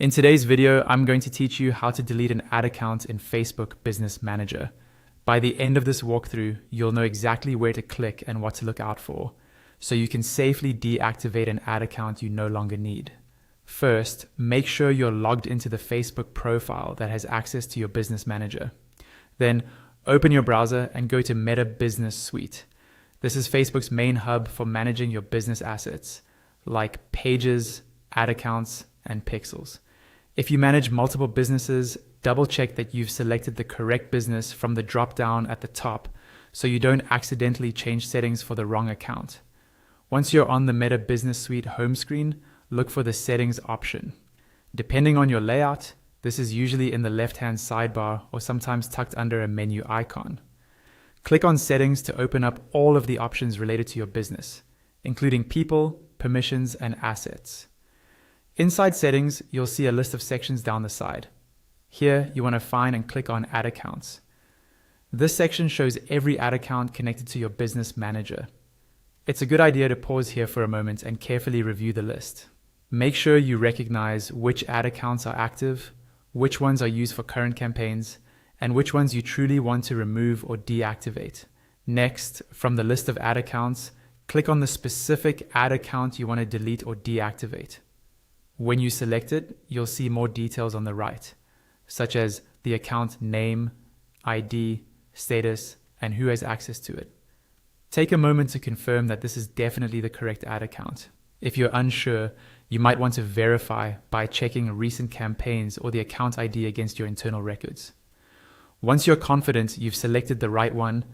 In today's video, I'm going to teach you how to delete an ad account in Facebook Business Manager. By the end of this walkthrough, you'll know exactly where to click and what to look out for, so you can safely deactivate an ad account you no longer need. First, make sure you're logged into the Facebook profile that has access to your Business Manager. Then, open your browser and go to Meta Business Suite. This is Facebook's main hub for managing your business assets, like pages, ad accounts, and pixels. If you manage multiple businesses, double check that you've selected the correct business from the drop-down at the top so you don't accidentally change settings for the wrong account. Once you're on the Meta Business Suite home screen, look for the settings option. Depending on your layout, this is usually in the left-hand sidebar or sometimes tucked under a menu icon. Click on settings to open up all of the options related to your business, including people, permissions, and assets. Inside settings, you'll see a list of sections down the side. Here, you want to find and click on ad accounts. This section shows every ad account connected to your business manager. It's a good idea to pause here for a moment and carefully review the list. Make sure you recognize which ad accounts are active, which ones are used for current campaigns, and which ones you truly want to remove or deactivate. Next, from the list of ad accounts, click on the specific ad account you want to delete or deactivate. When you select it, you'll see more details on the right, such as the account name, ID, status, and who has access to it. Take a moment to confirm that this is definitely the correct ad account. If you're unsure, you might want to verify by checking recent campaigns or the account ID against your internal records. Once you're confident you've selected the right one,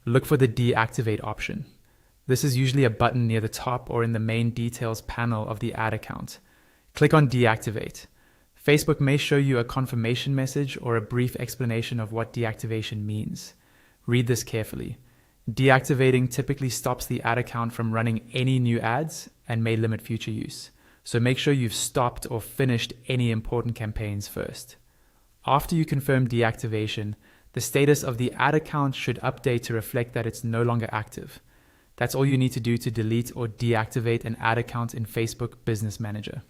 look for the deactivate option. This is usually a button near the top or in the main details panel of the ad account. Click on deactivate. Facebook may show you a confirmation message or a brief explanation of what deactivation means. Read this carefully. Deactivating typically stops the ad account from running any new ads and may limit future use. So make sure you've stopped or finished any important campaigns first. After you confirm deactivation, the status of the ad account should update to reflect that it's no longer active. That's all you need to do to delete or deactivate an ad account in Facebook Business Manager.